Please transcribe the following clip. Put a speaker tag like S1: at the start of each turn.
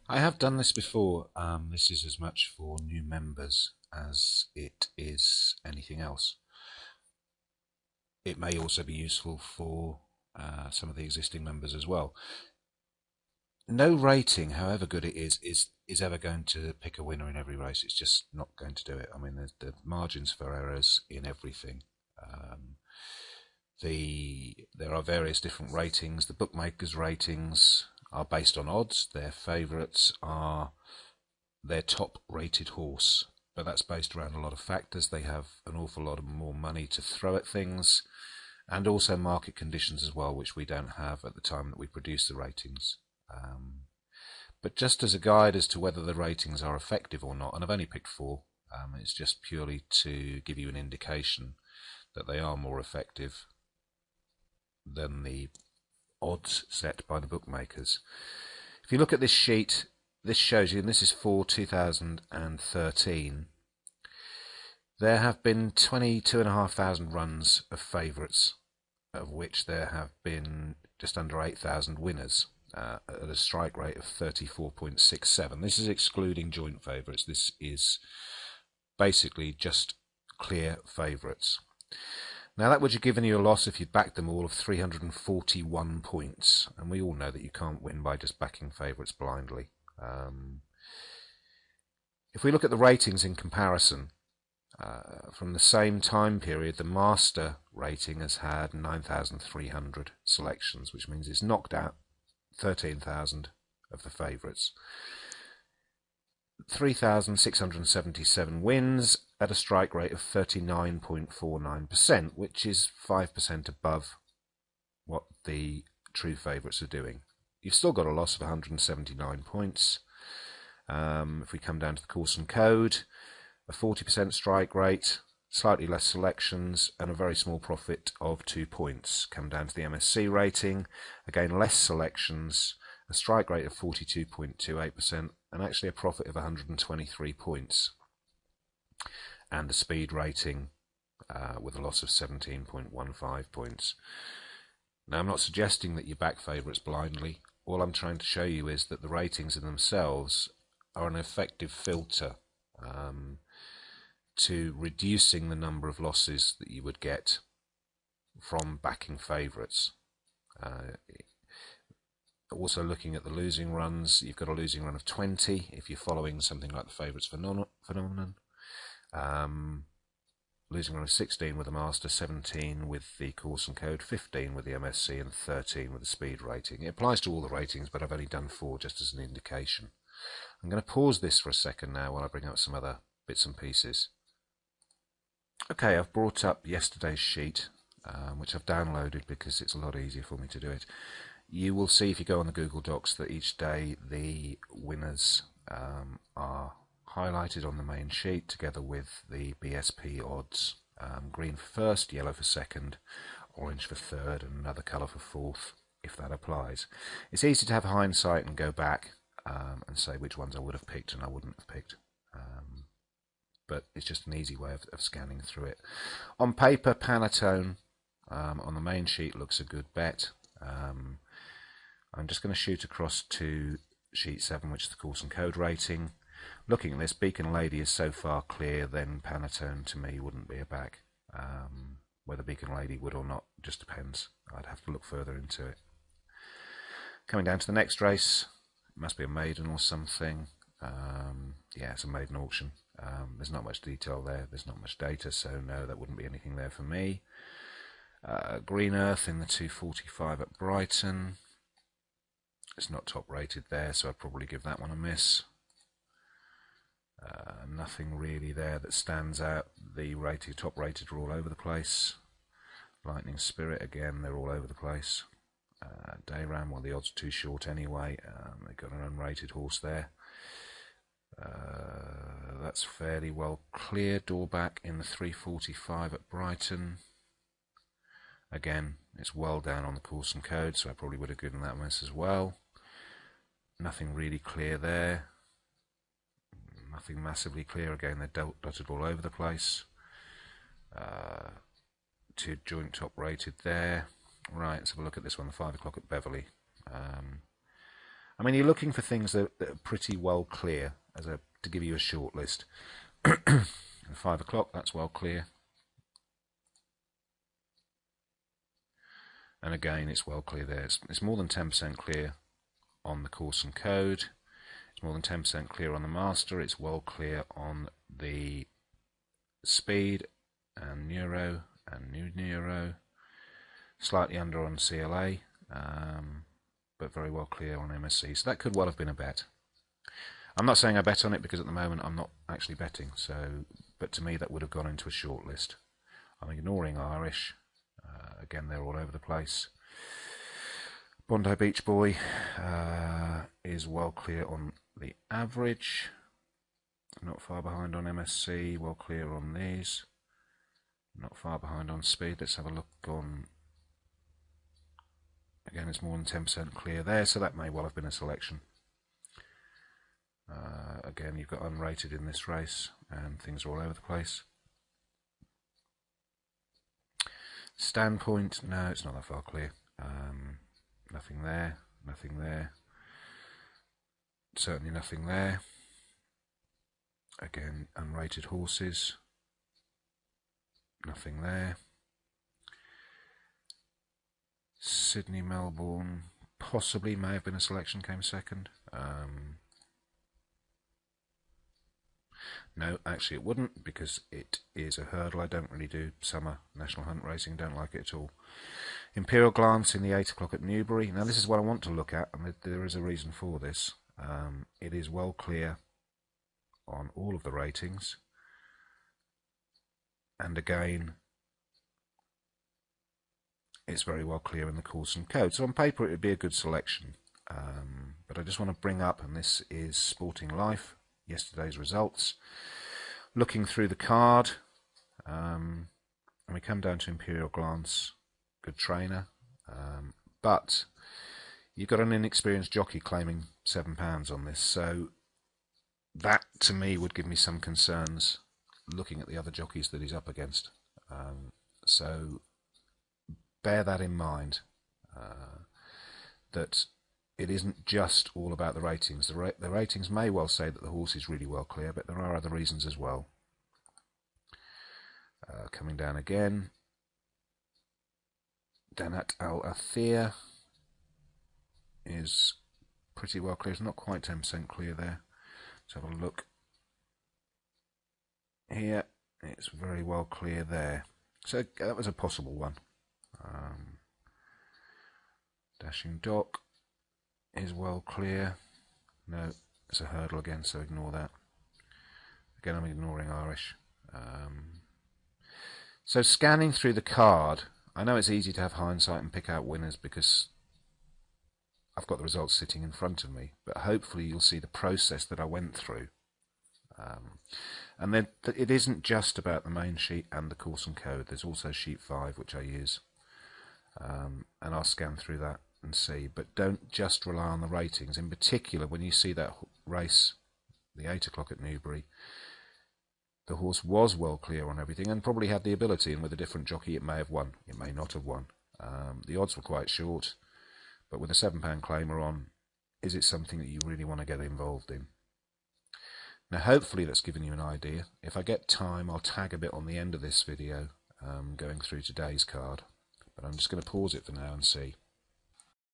S1: I have done this before. This is as much for new members as it is anything else. It may also be useful for some of the existing members as well. No rating, however good it is ever going to pick a winner in every race. It's just not going to do it. I mean, there's the margins for errors in everything. Um, there are various different ratings. The bookmakers' ratings are based on odds. Their favourites are their top rated horse, but that's based around a lot of factors. They have an awful lot of more money to throw at things, and also market conditions as well, which we don't have at the time that we produce the ratings. But just as a guide as to whether the ratings are effective or not, and I've only picked four, it's just purely to give you an indication that they are more effective than the odds set by the bookmakers. If you look at this sheet, this shows you, and this is for 2013, there have been 22,500 runs of favourites, of which there have been just under 8,000 winners at a strike rate of 34.67. This is excluding joint favourites. This is basically just clear favourites. Now that would have given you a loss if you'd backed them all of 341 points, and we all know that you can't win by just backing favourites blindly. If we look at the ratings in comparison, from the same time period, the master rating has had 9,300 selections, which means it's knocked out 13,000 of the favourites. 3,677 wins at a strike rate of 39.49%, which is 5% above what the true favourites are doing. You've still got a loss of 179 points. If we come down to the course and code, a 40% strike rate, slightly less selections, and a very small profit of 2 points. Come down to the MSC rating, again less selections, a strike rate of 42.28%, and actually a profit of 123 points. And the speed rating with a loss of 17.15 points. Now, I'm not suggesting that you back favourites blindly. All I'm trying to show you is that the ratings in themselves are an effective filter to reducing the number of losses that you would get from backing favourites. Also looking at the losing runs, you've got a losing run of 20 if you're following something like the favourites phenomenon. Losing run of 16 with the master, 17 with the course and code, 15 with the MSC, and 13 with the speed rating. It applies to all the ratings, but I've only done 4 just as an indication. I'm going to pause this for a second now while I bring up some other bits and pieces. Okay, I've brought up yesterday's sheet, which I've downloaded because it's a lot easier for me to do it. You will see if you go on the Google Docs that each day the winners are highlighted on the main sheet together with the BSP odds. Green for first, yellow for second, orange for third, and another colour for fourth, if that applies. It's easy to have hindsight and go back and say which ones I would have picked and I wouldn't have picked. But it's just an easy way of scanning through it. On paper, Panatone on the main sheet looks a good bet. I'm just going to shoot across to sheet 7, which is the course and code rating. Looking at this, Beacon Lady is so far clear, then Panatone to me wouldn't be a back. Whether Beacon Lady would or not just depends. I'd have to look further into it. Coming down to the next race, it must be a maiden or something. Yeah, it's a maiden auction. There's not much detail there, there's not much data, so no, that wouldn't be anything there for me. Green Earth in the 245 at Brighton. It's not top rated there, so I'd probably give that one a miss. Nothing really there that stands out. The top rated are all over the place. Lightning Spirit, again, they're all over the place. Dayram, well, the odds are too short anyway. They've got an unrated horse there. That's fairly well clear. Doorback in the 345 at Brighton. Again, it's well down on the course and code, so I probably would have given that a miss as well. Nothing really clear there. Nothing massively clear. Again, they're dotted all over the place. 2 joint top rated there. Right, let's have a look at this one, the 5 o'clock at Beverley. I mean, you're looking for things that are pretty well clear to give you a short list. 5 o'clock, that's well clear. And again, it's well clear there. It's more than 10% clear on the course and code. It's more than 10% clear on the master. It's well clear on the speed and neuro and new neuro. Slightly under on CLA, but very well clear on MSc. So that could well have been a bet. I'm not saying I bet on it because at the moment I'm not actually betting. But to me that would have gone into a short list. I'm ignoring Irish. Again, they're all over the place. Bondi Beach Boy is well clear on the average. Not far behind on MSc. Well clear on these. Not far behind on speed. Let's have a look on. Again, it's more than 10% clear there, so that may well have been a selection. Again, you've got unrated in this race, and things are all over the place. Standpoint, no, it's not that far clear. Nothing there, nothing there. Certainly nothing there. Again, unrated horses. Nothing there. Sydney, Melbourne, possibly may have been a selection, came second. No, actually it wouldn't, because it is a hurdle. I don't really do summer national hunt racing, don't like it at all. Imperial Glance in the 8 o'clock at Newbury. Now this is what I want to look at, and there is a reason for this. It is well clear on all of the ratings. And again, it's very well clear in the course and code. So on paper it would be a good selection. But I just want to bring up, and this is Sporting Life, yesterday's results. Looking through the card, and we come down to Imperial Glance, good trainer, but you've got an inexperienced jockey claiming £7 on this, so that to me would give me some concerns looking at the other jockeys that he's up against. So bear that in mind, that it isn't just all about the ratings. The ratings may well say that the horse is really well clear, but there are other reasons as well. Coming down again, Danat Al Athir is pretty well clear. It's not quite 10% clear there. Let's have a look. Here, it's very well clear there. So that was a possible one. Dashing Dock is well clear. No, it's a hurdle again, so ignore that. Again, I'm ignoring Irish. So scanning through the card, I know it's easy to have hindsight and pick out winners because I've got the results sitting in front of me, but hopefully you'll see the process that I went through. And then it isn't just about the main sheet and the course and code. There's also sheet 5, which I use, and I'll scan through that and see. But don't just rely on the ratings. In particular, when you see that race, the 8 o'clock at Newbury, the horse was well clear on everything and probably had the ability, and with a different jockey it may have won, it may not have won. The odds were quite short, but with a £7 claimer on, is it something that you really want to get involved in? Now hopefully that's given you an idea. If I get time, I'll tag a bit on the end of this video going through today's card, but I'm just going to pause it for now and see.